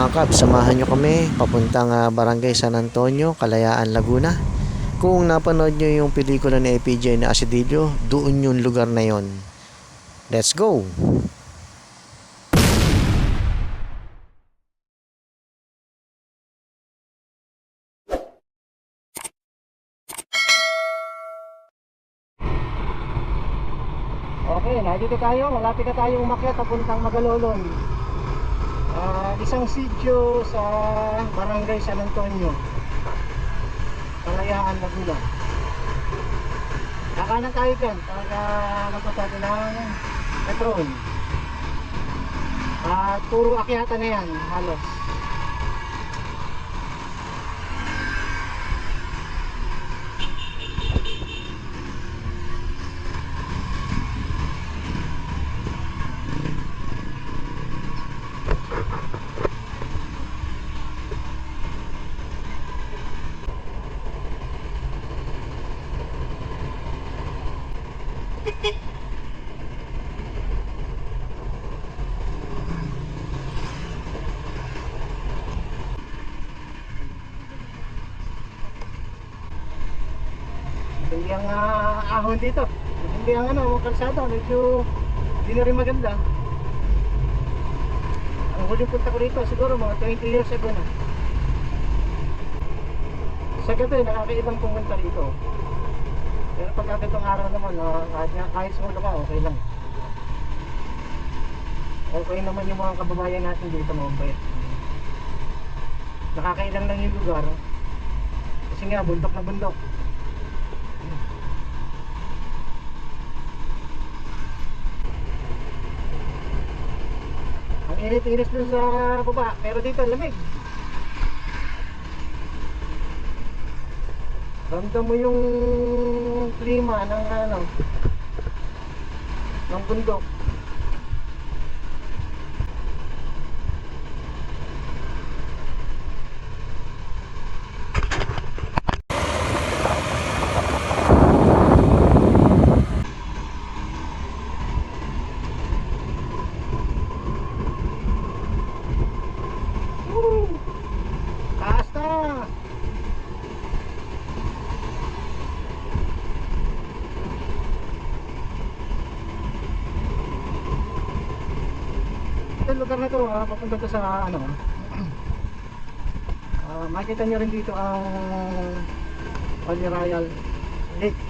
mga kab, samahan nyo kami papuntang Barangay San Antonio, Kalayaan, Laguna. Kung napanood nyo yung pelikula ni APJ na Asidillo, doon yung lugar na yon. Let's go! Okay, nandito tayo. Malapit na tayo umakyat papuntang Magalolon. Isang sitio sa Barangay San Antonio, Kalayaan, Laguna. Kakanan tayo dyan para magpapati ng Petron. Puro akyatan na yan halos. Hindi ang ahon dito. Hindi ang kalsada. Medyo hindi na rin maganda. Ang huling punta ko rito siguro mga 20 years ago na. Sa gabi nakakaibang pumunta rito. Pero pag agad araw naman, kahit solo ka, okay lang. Okay naman yung mga kababayan natin dito, mabait. Nakakailang lang yung lugar. Kasi nga, bundok na bundok. Ang init-inis dun sa baba, pero dito lamig. Ramdam mo yung klima ng ng bundok. Taas na! Itong lugar na to, papunta to sa makikita nyo rin dito ang Royal Lake.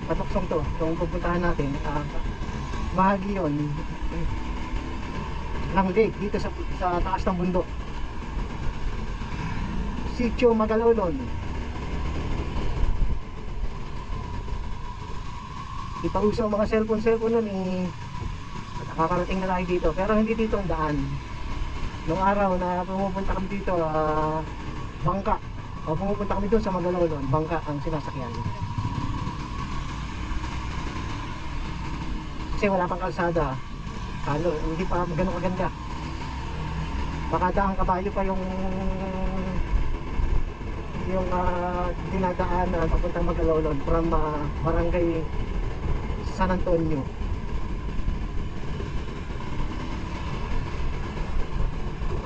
Patuksong to, kung pupuntahan natin, bahagi yun ng lake dito sa taas ng bundok. Sitio Magalolon. Ipauso ang mga cellphone nun nakakarating na tayo dito, pero hindi dito ang daan. Nung araw na pumupunta kami dito, bangka, o pumupunta kami doon sa Magalolon, bangka ang sinasakyan. Kasi wala pang kalsada, hindi pa ganun kaganda. Baka daang kabayo pa yung dinadaan papuntang Magalolon from Barangay San Antonio.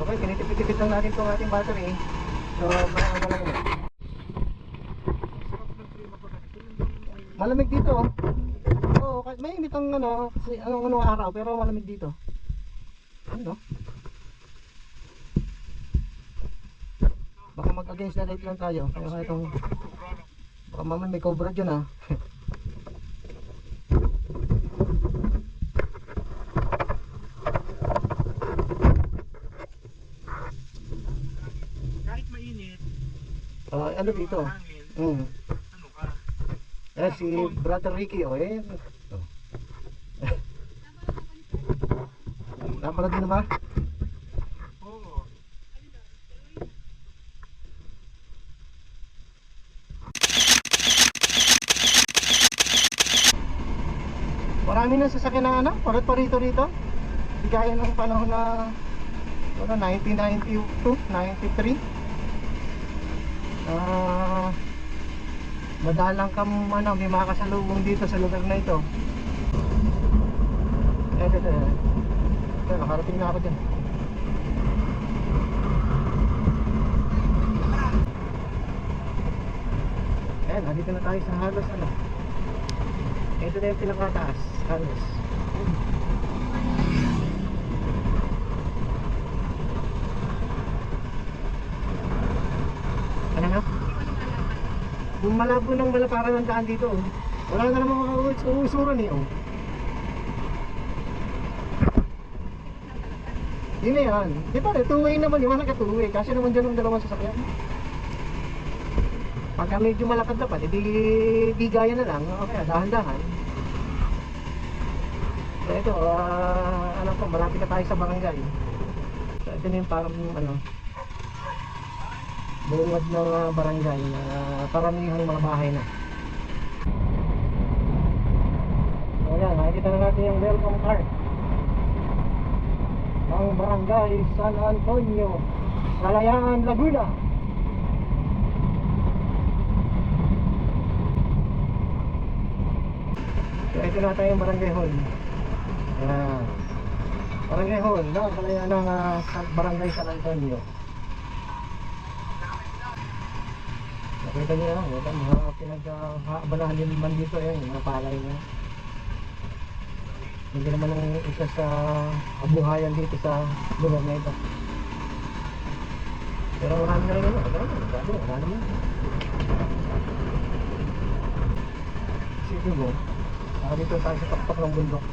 Okay, tinitipid-tipid lang natin itong ating battery. So, marami na lang yun. Malamig dito. Oo, may init ang anong araw, pero malamig dito. Ano? Baka mag-against the light lang tayo. Kaya itong baka mamaya may cobra dyan Kahit mainit, ano dito? ano ka? Si Brother Ricky, napanood din na ba? Oo. Marami na sasakyan na parito rito. Hindi gaya ng panahon na 1992, 93. Madalang may makasalubong dito sa lugar na ito. Ito, nakarating na ako dyan. Dito na tayo sa halos ano. Ito na yung pinakataas, halos. Ano nga? Malabo ng malaparan ng daan dito. Oh. Wala na namang uusuran eh. Oh. Yun na yan. Di ba, two-way naman. Yung mga two-way. Kasi naman dyan ang dalawang sasakyan. Pagka medyo malakad na pa, di gaya na lang. Okay, dahan-dahan. So ito, alam ko, malapit na tayo sa barangay. So ito na yung parang, ano, bungad ng barangay na paramihang mga bahay na. So yan, nakikita na natin yung welcome cart ng barangay San Antonio, Kalayaan, Laguna. So ito na tayo yung barangay hall. Ayan. Barangay hall, no? Kalayaan ng barangay San Antonio. Nakita niyo lang, ito mga pinag-banahan naman dito, yan, yung mga palay niya. Hindi naman ang isa sa kabuhayan dito sa lugar na ito. Pero marami na rin ano, wala naman. Sige mo, dito tayo sa takpak ng bundok.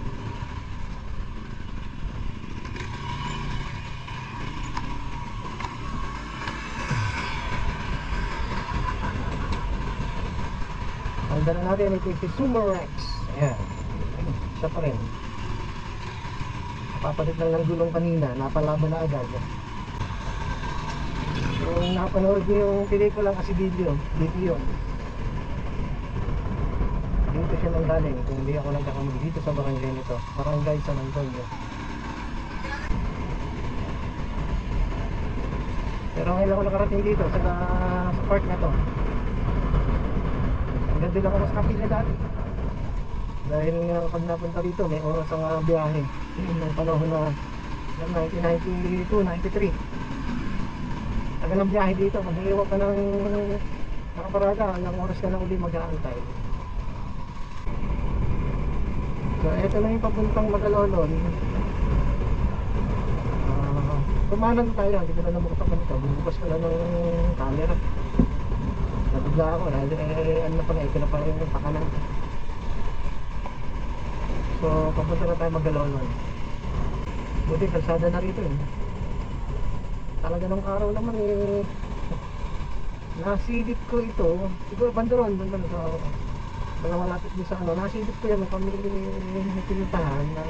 Ang dala natin ito si Sumarex. Ayan. Siya pa rin. Papalit lang ng gulong kanina. Napalaban na agad. Kung napanood niyo yung pelikula kasi video. Dito yun. Dito siya nang galing. Kung hindi ako nagkakamali dito sa barangay nito. Barangay San Antonio. Pero ngayon ako nakarating dito sa park na to. Nandun ako sa kapila dati. Dahil pag napunta dito may oras ang biyahe. Noong panahon na 1992, 93. Tagal ng biyahe dito. Mag-iiwan ka ng nakaparada. Ilang oras ka na uli mag-aantay. So eto na yung papuntang Magalolon. Kumanan tayo. Hindi ko na namukta pa nito. Bubukas ko na ng camera. Nabigla ako dahil ano na pala, ito na pala yung pakanan. So papunta na tayo Magalolon. Buti kalsada na rito eh. Talaga nung araw naman eh, nasilip ko ito. Siguro bandaron so, mga malapit din sa ano. Nasilip ko yan nung kami pinuntahan ng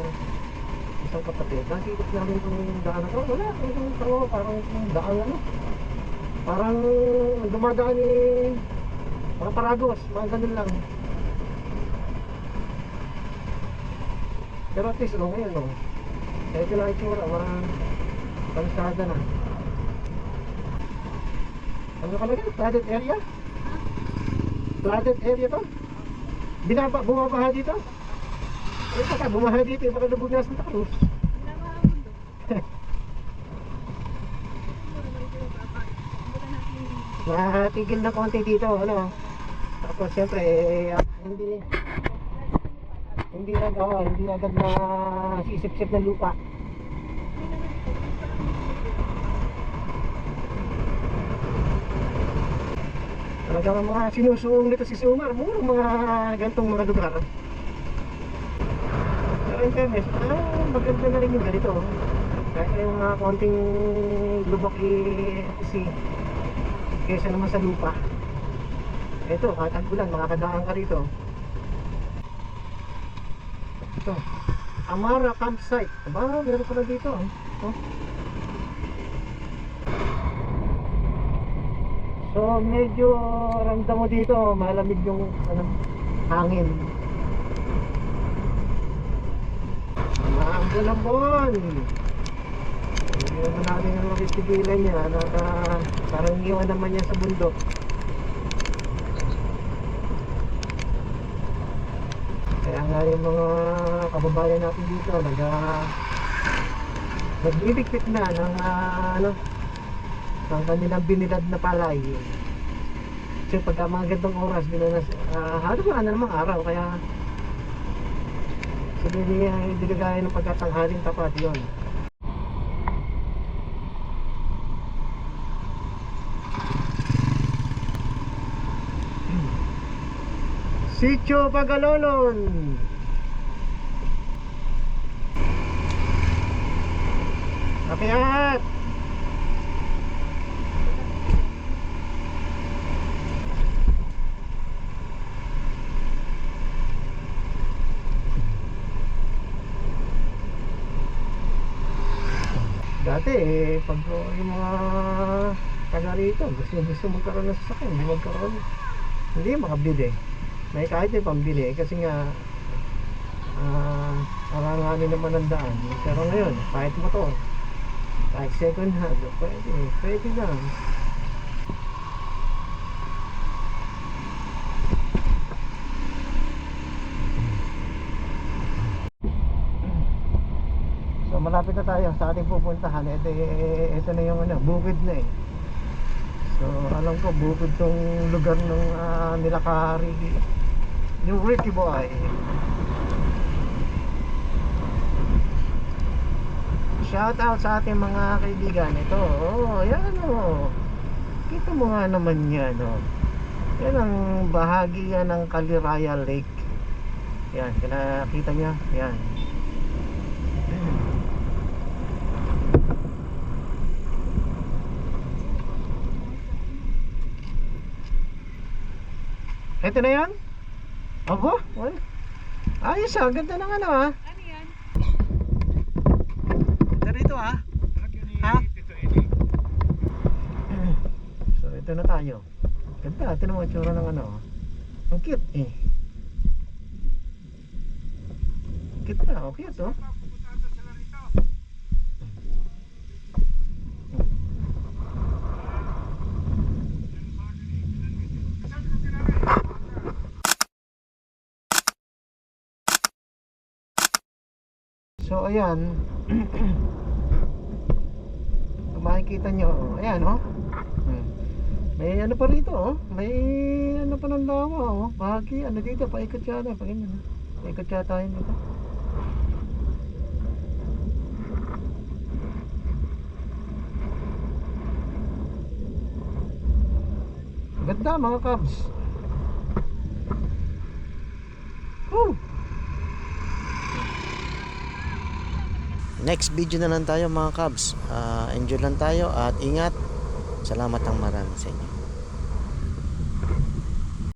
isang kapatid. Nasilip namin kung daan na wala, parang daan ano. Parang dumadaan eh, mga paragos, mga ganun lang. Pero at least, ngayon, no? Kaya ito lang itsura, mga kalsada na. Ano ka lang, flooded area? Flooded area to? Bumabaha dito? Eh, baka bumaha dito, baka lubog na Santa Cruz. Natigil na konti dito, ano. Tapos siyempre hindi agad na sisip-sip ng lupa. Talagang mga sinusuong nito si Sumar, murang mga gantong mga lugar. Pero in fairness, maganda na rin yung ganito. Kahit yung mga konting lubak kesa naman sa lupa. Ito, kahit ang bulan, makakadaan ka rito. Ito, Amara Campsite. Aba, meron pala dito. Oh. So, medyo ramdam mo dito, malamig yung hangin. Maambon-ambon. Hindi naman natin ang makitigilan niya. Parang iwan naman niya sa bundok. Kaya nga yung mga kababayan natin dito naglilipit na ng ng kanilang binilad na palay. Kasi pagka mga gandang oras, halos wala na namang araw, kaya hindi kagaya ng pagkatanghaling tapat yun. Sitio Pagalolon. Akyat. Dati pag yung mga taga rito gusto magkaroon ng sasakyan, hindi makabili. May kahit may pambili kasi nga aranganin naman ang daan. Pero ngayon, kahit motor, kahit second hand, pwede lang. So malapit na tayo sa ating pupuntahan. Ito na yung bukid na eh. So alam ko bukid tong lugar ng nilakari yung Ricky Boy. Shout out sa ating mga kaibigan. Ito, yan kita mo nga naman yan yan ang bahagi yan ng Caliraya Lake. Yan, kinakita niya yan. Ito na yan? Abo? Ayos ganda ng Ano yan? Dito Ha? So ito na tayo. Ganda, ito naman tsura ng ang cute eh. Cute na, okay ito. So ayan. Kung makikita nyo, ayan may pa rito may pa ng lawa bahagi dito, paikot yata paikot yata yun dito. Ganda mga kabs. Next video na lang tayo mga kabs. Enjoy lang tayo at ingat. Salamat ang marami sa inyo.